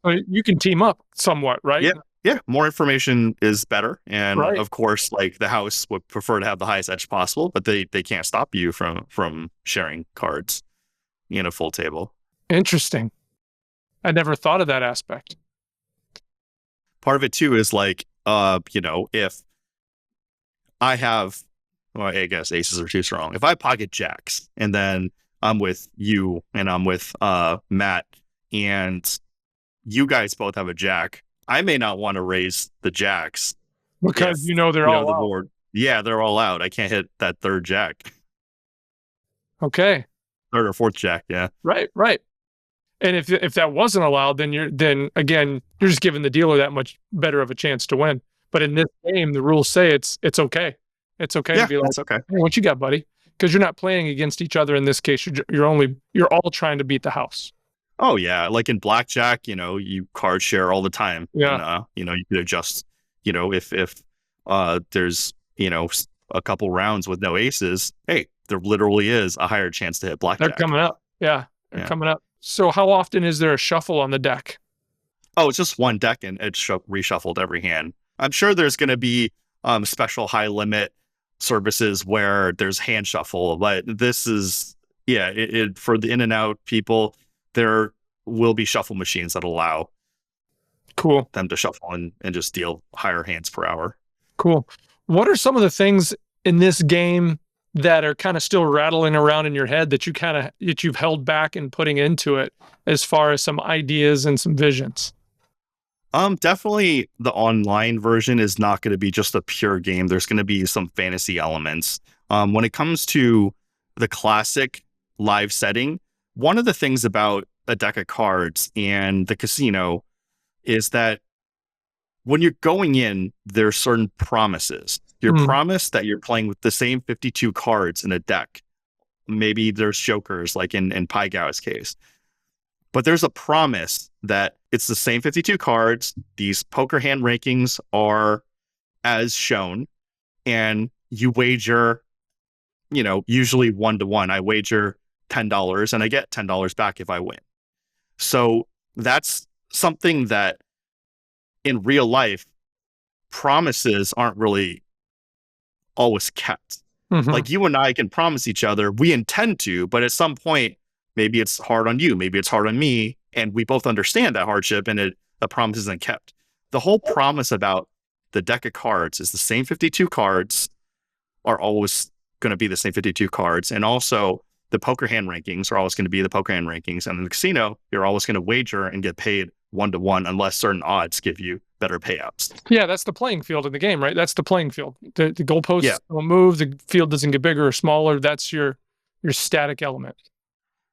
you can team up somewhat, right? Yeah, more information is better. And right. Of course, like the house would prefer to have the highest edge possible, but they can't stop you from sharing cards in a full table. Interesting. I never thought of that aspect. Part of it too is like, if I have, well, I guess aces are too strong. If I pocket jacks and then I'm with you and I'm with Matt and you guys both have a jack, I may not want to raise the jacks Because if, they're all the out. board. Yeah, they're all out. I can't hit that third jack. Okay. Third or fourth jack, yeah. Right, right. And if that wasn't allowed, then again, you're just giving the dealer that much better of a chance to win. But in this game, the rules say it's okay. It's okay to be like, That's okay. hey, what you got, buddy? Because you're not playing against each other in this case. You're all trying to beat the house. Oh yeah, like in blackjack, you card share all the time. Yeah. And, you can adjust, if there's, a couple rounds with no aces, hey, there literally is a higher chance to hit blackjack. They're coming up. Yeah, they're coming up. So how often is there a shuffle on the deck? Oh, it's just one deck and it's reshuffled every hand. I'm sure there's going to be special high limit services where there's hand shuffle, but this is, for the in and out people, there will be shuffle machines that allow them to shuffle and just deal higher hands per hour. Cool. What are some of the things in this game that are kind of still rattling around in your head that you've held back and putting into it as far as some ideas and some visions? Definitely the online version is not going to be just a pure game. There's going to be some fantasy elements. When it comes to the classic live setting, one of the things about a deck of cards and the casino is that when you're going in, there's certain promises. You're promised that you're playing with the same 52 cards in a deck. Maybe there's jokers like in Pai Gao's case. But there's a promise that it's the same 52 cards. These poker hand rankings are as shown. And you wager, usually 1-to-1. I wager $10 and I get $10 back if I win. So that's something that in real life, promises aren't really always kept. Like you and I can promise each other, we intend to, but at some point, maybe it's hard on you, maybe it's hard on me, and we both understand that hardship and the promise isn't kept. The whole promise about the deck of cards is the same 52 cards are always going to be the same 52 cards. And also the poker hand rankings are always going to be the poker hand rankings. And in the casino, you're always going to wager and get paid 1-to-1 unless certain odds give you better payouts. Yeah, that's the playing field in the game, right? That's the playing field. The goalposts don't move, the field doesn't get bigger or smaller. That's your static element.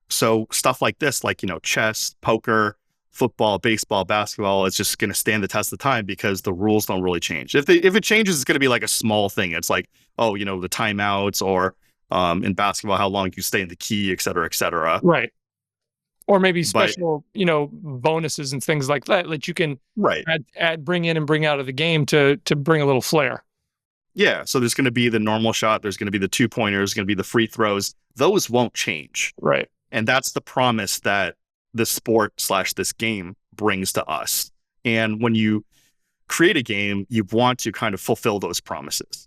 So stuff like this, like, chess, poker, football, baseball, basketball, it's just going to stand the test of time because the rules don't really change. If it changes, it's going to be like a small thing. It's like, the timeouts or in basketball, how long you stay in the key, et cetera, et cetera. Right. Or maybe special, bonuses and things like that you can bring in and bring out of the game to bring a little flair. Yeah. So there's going to be the normal shot. There's going to be the 2-pointers. There's going to be the free throws. Those won't change. Right. And that's the promise that the sport / this game brings to us. And when you create a game, you want to kind of fulfill those promises.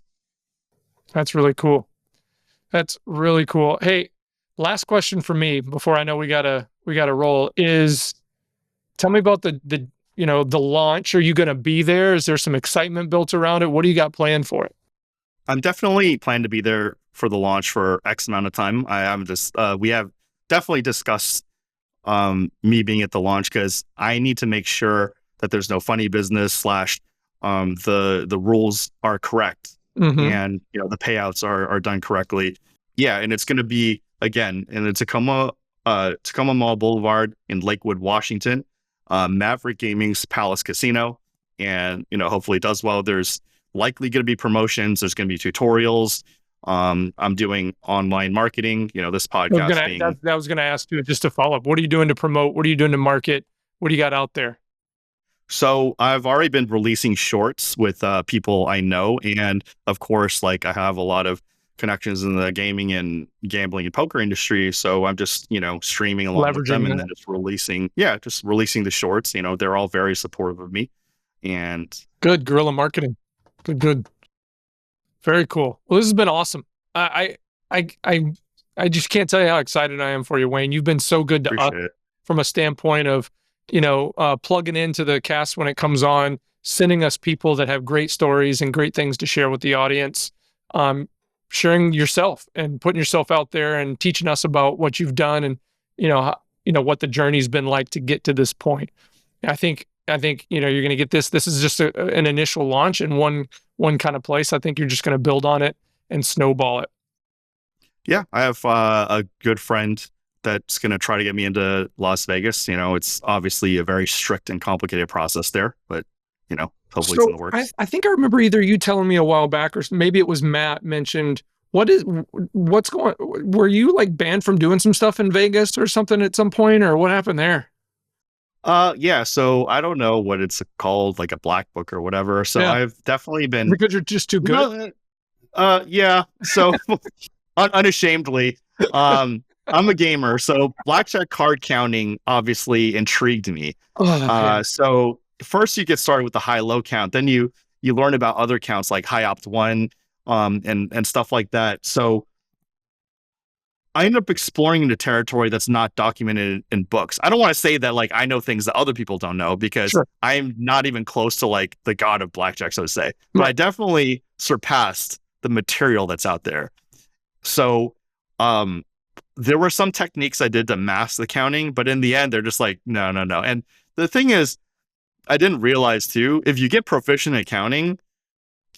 That's really cool. That's really cool. Hey, last question for me before I know we gotta roll is, tell me about the launch. Are you going to be there? Is there some excitement built around it? What do you got planned for it? I'm definitely planning to be there for the launch for X amount of time. We have definitely discussed me being at the launch because I need to make sure that there's no funny business / the rules are correct and the payouts are done correctly. Yeah, and it's going to be again in the Tacoma Mall Boulevard in Lakewood, Washington, Maverick Gaming's Palace Casino, and hopefully it does well. There's likely going to be promotions. There's going to be tutorials. I'm doing online marketing. This podcast. I was going to ask you just to follow up. What are you doing to promote? What are you doing to market? What do you got out there? So I've already been releasing shorts with people I know, and of course, I have a lot of connections in the gaming and gambling and poker industry. So I'm just streaming along with them and then just releasing the shorts. They're all very supportive of me, and good guerrilla marketing. Good. Very cool. Well, this has been awesome. I just can't tell you how excited I am for you, Wayne. You've been so good to us. from a standpoint of, plugging into the cast when it comes on, sending us people that have great stories and great things to share with the audience, sharing yourself and putting yourself out there and teaching us about what you've done and, what the journey's been like to get to this point. I think, you're going to get this. This is just an initial launch in one kind of place. I think you're just going to build on it and snowball it. Yeah, I have a good friend that's going to try to get me into Las Vegas. It's obviously a very strict and complicated process there, but hopefully it's in the works. I think I remember either you telling me a while back, or maybe it was Matt mentioned, what's going, were you like banned from doing some stuff in Vegas or something at some point, or what happened there? Yeah, so I don't know what it's called, like a black book or whatever. So yeah. I've definitely been, because you're just too good. Yeah. So unashamedly, I'm a gamer. So blackjack card counting obviously intrigued me. So first you get started with the high-low count, then you learn about other counts like high opt 1, and stuff like that. So I ended up exploring into territory that's not documented in books. I don't want to say that like I know things that other people don't know, because sure, I'm not even close to like the god of blackjack, so to say. But I definitely surpassed the material that's out there. So there were some techniques I did to mask the counting, but in the end, they're just like, no. And the thing is, I didn't realize too, if you get proficient at counting,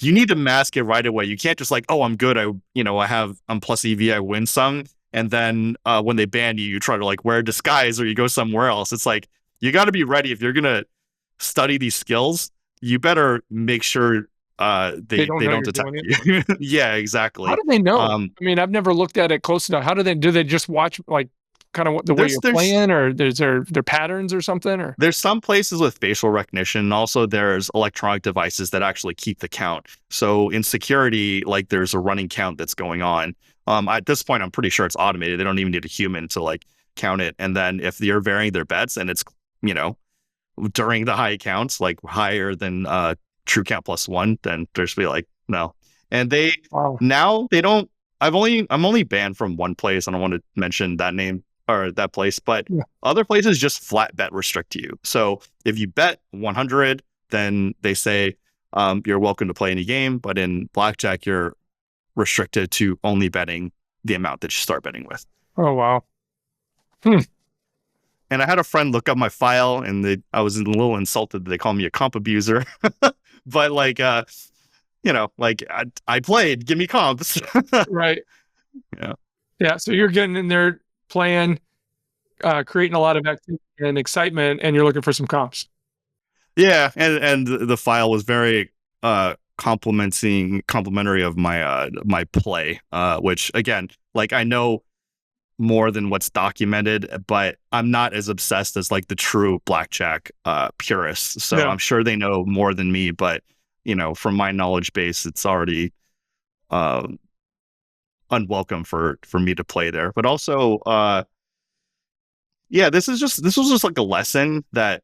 you need to mask it right away. You can't just like, oh, I'm good. I'm plus EV, I win some. And then when they ban you, you try to like wear a disguise or you go somewhere else. It's like, you got to be ready. If you're going to study these skills, you better make sure they don't detect you. Yeah, exactly. How do they know? I mean, I've never looked at it close enough. How do they just watch like kind of what the way you're playing, or there's their patterns or something? Or there's some places with facial recognition. Also, there's electronic devices that actually keep the count. So in security, like there's a running count that's going on. At this point, I'm pretty sure it's automated. They don't even need a human to like count it. And then if they're varying their bets and it's, during the high counts, like higher than true count +1, then there's be like, no. And now they don't, I'm only banned from one place. I don't want to mention that name or that place, but other places just flat bet restrict you. So if you bet 100, then they say, you're welcome to play any game. But in blackjack, you're restricted to only betting the amount that you start betting with. Oh, wow. And I had a friend look up my file, and I was a little insulted that they call me a comp abuser. But like, like I played, give me comps. Right. Yeah. Yeah. So you're getting in there playing, creating a lot of activity and excitement, and you're looking for some comps. Yeah. And the file was very, complimentary of my my play, which again, like I know more than what's documented, but I'm not as obsessed as like the true blackjack purists. So I'm sure they know more than me, but from my knowledge base, it's already unwelcome for me to play there. But also this was just like a lesson that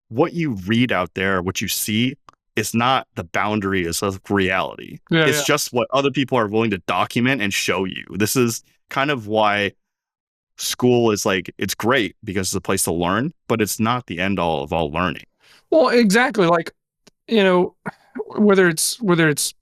what you read out there, what you see, is not the boundaries of reality. It's just what other people are willing to document and show you. This is kind of why school is like, it's great because it's a place to learn, but it's not the end all of all learning. Well, exactly. Like, whether it's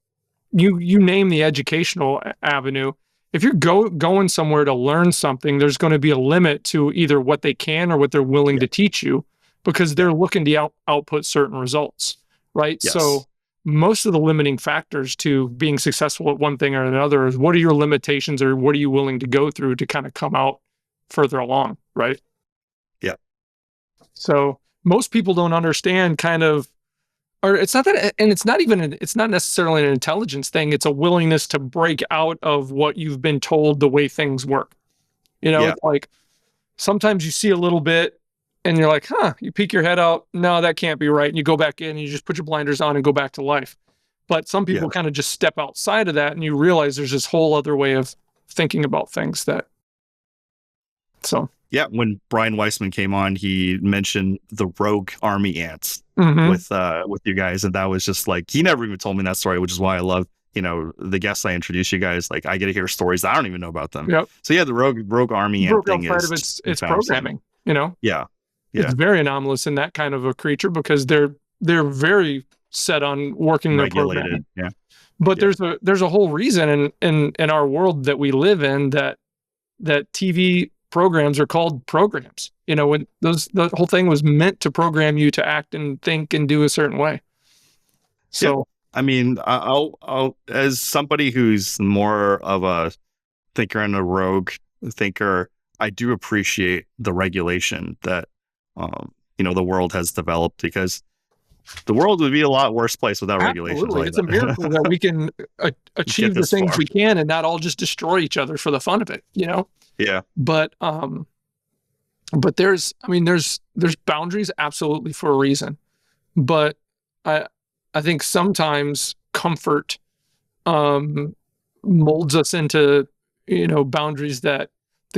you name the educational avenue, if you're going somewhere to learn something, there's going to be a limit to either what they can or what they're willing to teach you, because they're looking to output certain results. Right. Yes. So most of the limiting factors to being successful at one thing or another is, what are your limitations, or what are you willing to go through to kind of come out further along? Right. Yeah. So most people don't understand or it's not that, and it's not necessarily an intelligence thing. It's a willingness to break out of what you've been told the way things work. Like sometimes you see a little bit, and you're like, you peek your head out. No, that can't be right. And you go back in and you just put your blinders on and go back to life. But some people kind of just step outside of that, and you realize there's this whole other way of thinking about things Yeah. When Brian Weissman came on, he mentioned the rogue army ants with you guys. And that was just like, he never even told me that story, which is why I love, the guests I introduce you guys. Like, I get to hear stories that I don't even know about them. Yep. So yeah, the rogue army ant thing is it's programming. You know, Yeah. it's Yeah. very anomalous in that kind of a creature because they're very set on working their Regulated. programming. Yeah. But Yeah. there's a whole reason in our world that we live in that TV programs are called programs. You know, when the whole thing was meant to program you to act and think and do a certain way. Yeah. So I mean, I'll, as somebody who's more of a thinker and a rogue thinker, I do appreciate the regulation that, the world has developed, because the world would be a lot worse place without regulations absolutely, like it's a miracle that that. we can Get achieve the this things far. we can and not all just destroy each other for the fun of it. You know, Yeah. but there's boundaries absolutely for a reason. But I think sometimes comfort molds us into boundaries that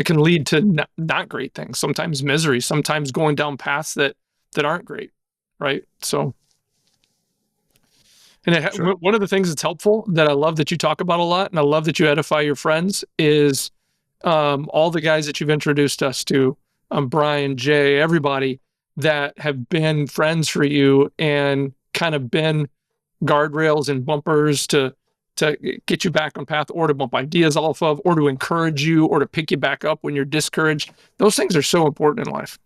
can lead to not great things. Sometimes misery. Sometimes going down paths that aren't great, right? So, and Sure. one of the things that's helpful that I love that you talk about a lot, and I love that you edify your friends, is all the guys that you've introduced us to, Brian, Jay, everybody that have been friends for you and kind of been guardrails and bumpers to get you back on path, or to bump ideas off of, or to encourage you, or to pick you back up when you're discouraged. Those things are so important in life.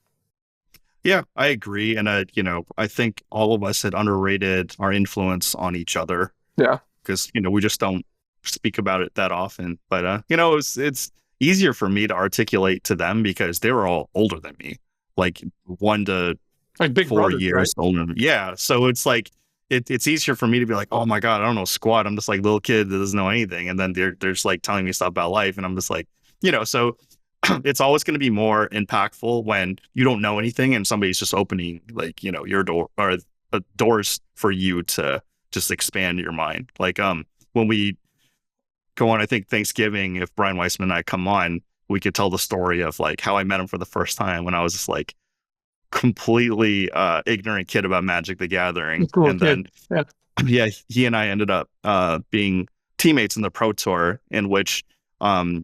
Yeah, I agree. And, I think all of us had underrated our influence on each other. Yeah. Because, we just don't speak about it that often. But, it's easier for me to articulate to them because they were all older than me, like 1 to Like big 4 brothers, years right? older than me. Yeah. So it's like, it's easier for me to be like, oh my God, I don't know squat. I'm just like little kid that doesn't know anything. And then they're just like telling me stuff about life. And I'm just like, so it's always going to be more impactful when you don't know anything and somebody's just opening like, your door, or doors for you to just expand your mind. Like, when we go on, I think Thanksgiving, if Brian Weissman and I come on, we could tell the story of like how I met him for the first time when I was just like completely ignorant kid about Magic the Gathering. Cool And kid. then Yeah. he and I ended up being teammates in the Pro Tour, in which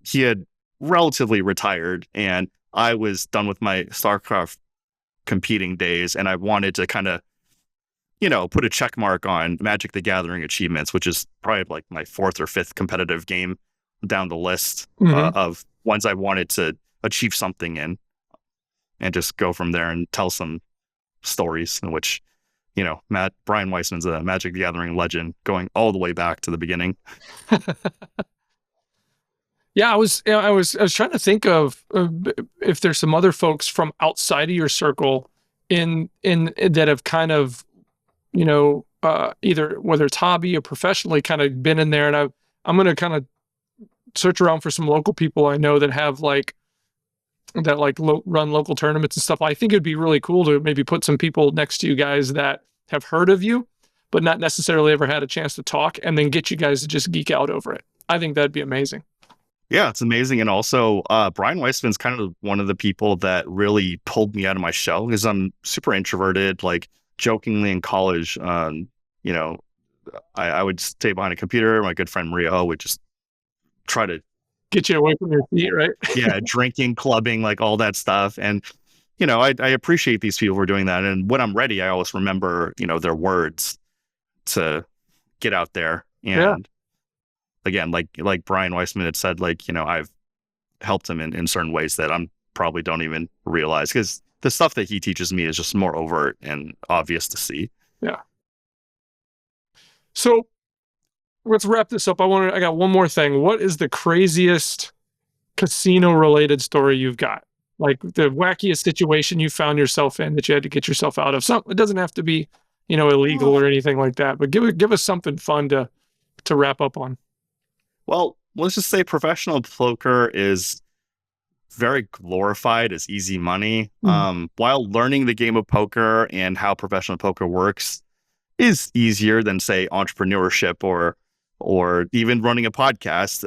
he had relatively retired and I was done with my StarCraft competing days, and I wanted to kind of put a check mark on Magic the Gathering achievements, which is probably like my 4th or 5th competitive game down the list of ones I wanted to achieve something in, and just go from there and tell some stories in which, Brian Weissman's a Magic the Gathering legend going all the way back to the beginning. Yeah, I was trying to think of if there's some other folks from outside of your circle in that have kind of, either whether it's hobby or professionally kind of been in there. And I'm going to kind of search around for some local people I know that have run local tournaments and stuff. I think it'd be really cool to maybe put some people next to you guys that have heard of you, but not necessarily ever had a chance to talk, and then get you guys to just geek out over it. I think that'd be amazing. Yeah, it's amazing. And also, Brian Weissman's kind of one of the people that really pulled me out of my shell, because I'm super introverted. Like, jokingly in college, I would stay behind a computer. My good friend Maria would just try to get you away from your feet, right? Yeah, drinking, clubbing, like all that stuff. And, I appreciate these people for doing that. And when I'm ready, I always remember, their words to get out there. And again, like Brian Weissman had said, like, I've helped him in certain ways that I'm probably don't even realize, because the stuff that he teaches me is just more overt and obvious to see. Yeah. So let's wrap this up. I got one more thing. What is the craziest casino related story you've got? Like the wackiest situation you found yourself in that you had to get yourself out of. It doesn't have to be, illegal or anything like that, but give us something fun to wrap up on. Well, let's just say professional poker is very glorified as easy money. While learning the game of poker and how professional poker works is easier than, say, entrepreneurship or even running a podcast.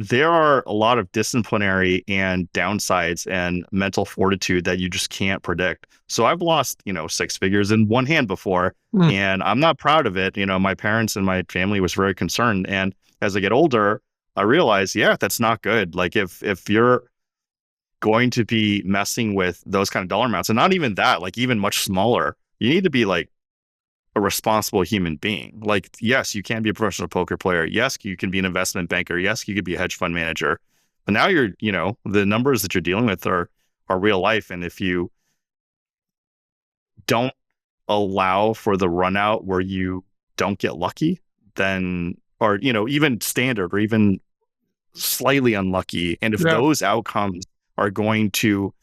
There are a lot of disciplinary and downsides and mental fortitude that you just can't predict. So I've lost, 6 figures in one hand before, and I'm not proud of it. My parents and my family was very concerned. And as I get older, I realize, that's not good. Like if you're going to be messing with those kind of dollar amounts, and not even that, like even much smaller, you need to be like a responsible human being. Like, yes, you can be a professional poker player. Yes, you can be an investment banker. Yes, you could be a hedge fund manager. But now you're, the numbers that you're dealing with are real life. And if you don't allow for the run out where you don't get lucky, then, or, even standard or even slightly unlucky. And if those outcomes are going to,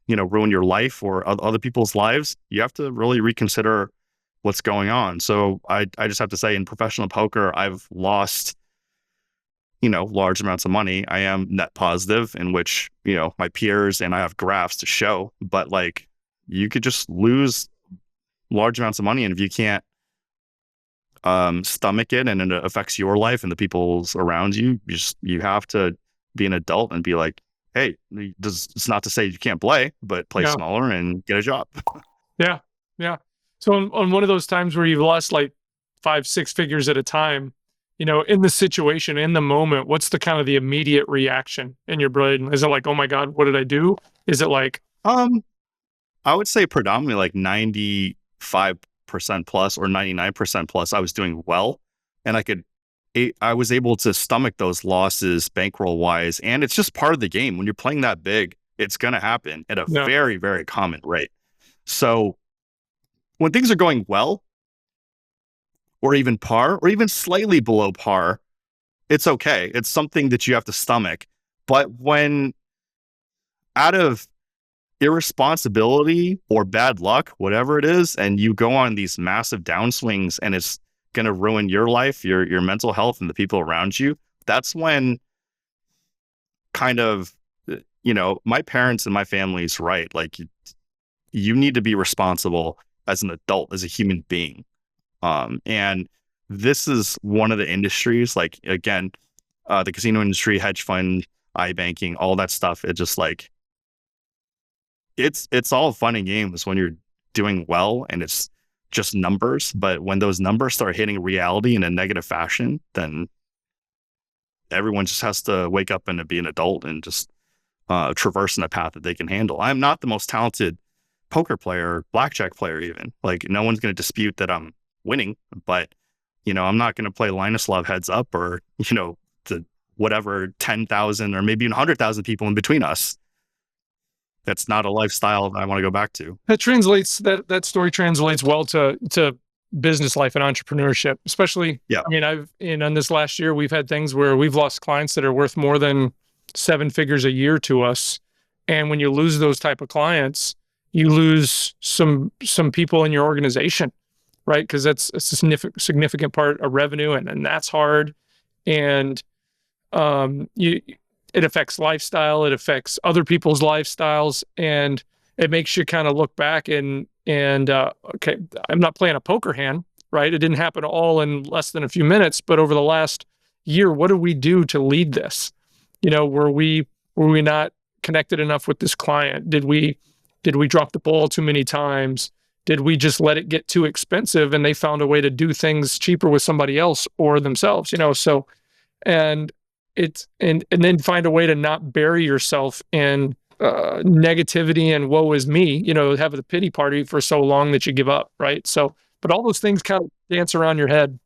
ruin your life or other people's lives, you have to really reconsider what's going on. So I just have to say, in professional poker, I've lost, large amounts of money. I am net positive, in which, my peers and I have graphs to show, but like, you could just lose large amounts of money. And if you can't stomach it, and it affects your life and the people's around you, you have to be an adult and be like, hey, it's not to say you can't play, but play smaller and get a job. Yeah. So on one of those times where you've lost like 5-6 figures at a time, in the situation, in the moment, what's the kind of the immediate reaction in your brain? Is it like, oh my God, what did I do? Is it like, I would say predominantly like 95% plus or 99% plus, I was doing well, and I was able to stomach those losses bankroll wise. And it's just part of the game. When you're playing that big, it's going to happen at a very, very common rate. So when things are going well, or even par, or even slightly below par, it's okay. It's something that you have to stomach. But when out of irresponsibility or bad luck, whatever it is, and you go on these massive downswings, and it's going to ruin your life, your mental health, and the people around you, that's when kind of, my parents and my family's right. Like, you need to be responsible as an adult, as a human being. And this is one of the industries, like, again, the casino industry, hedge fund, iBanking, all that stuff. It just like, it's all fun and games when you're doing well and it's just numbers. But when those numbers start hitting reality in a negative fashion, then everyone just has to wake up and be an adult and just traverse in a path that they can handle. I'm not the most talented poker player, blackjack player even. Like, no one's going to dispute that I'm winning, but, I'm not going to play Linus Love heads up, or, the whatever 10,000 or maybe even 100,000 people in between us. That's not a lifestyle that I want to go back to. That story translates well to business life and entrepreneurship, especially. Yeah. I mean, on this last year, we've had things where we've lost clients that are worth more than 7 figures a year to us. And when you lose those type of clients, you lose some people in your organization, right? Because that's a significant part of revenue, and that's hard. And it affects lifestyle, it affects other people's lifestyles, and it makes you kind of look back and okay, I'm not playing a poker hand, right? It didn't happen all in less than a few minutes, but over the last year, what did we do to lead this? Were we not connected enough with this client? Did we drop the ball too many times? Did we just let it get too expensive and they found a way to do things cheaper with somebody else or themselves? So, and then find a way to not bury yourself in negativity and woe is me, have the pity party for so long that you give up, right? So, but all those things kind of dance around your head.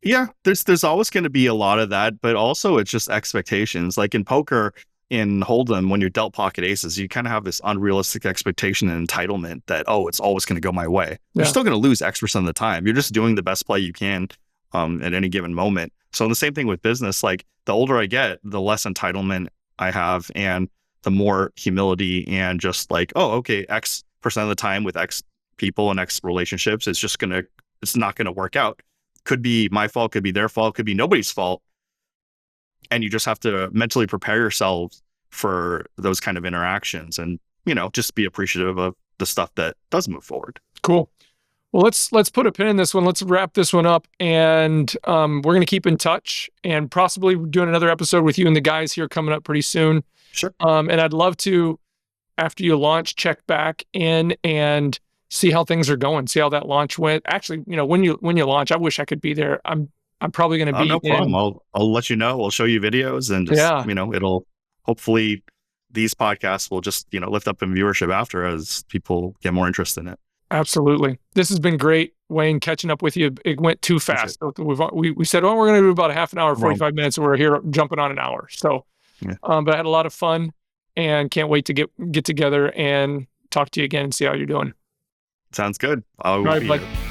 Yeah, there's always going to be a lot of that, but also it's just expectations. Like in poker, in Hold'em, when you're dealt pocket aces, you kind of have this unrealistic expectation and entitlement that, oh, it's always going to go my way. Yeah. You're still going to lose X% of the time. You're just doing the best play you can at any given moment. So the same thing with business, like the older I get, the less entitlement I have, and the more humility, and just like, oh, okay, X% of the time with X people and X relationships, it's not going to work out. Could be my fault, could be their fault, could be nobody's fault. And you just have to mentally prepare yourself for those kind of interactions, and, just be appreciative of the stuff that does move forward. Cool. Well, let's put a pin in this one. Let's wrap this one up, and we're going to keep in touch, and possibly doing another episode with you and the guys here coming up pretty soon. Sure. And I'd love to, after you launch, check back in and see how things are going, see how that launch went. Actually, when you launch, I wish I could be there. I'm probably going to be. No problem. I'll let you know. We'll show you videos, and just, it'll hopefully these podcasts will just, lift up in viewership after as people get more interest in it. Absolutely. This has been great, Wayne, catching up with you. It went too fast. We said, we're going to do about a half an hour, 45 minutes, and we're here jumping on an hour. So, but I had a lot of fun and can't wait to get together and talk to you again and see how you're doing. Sounds good. I will be here.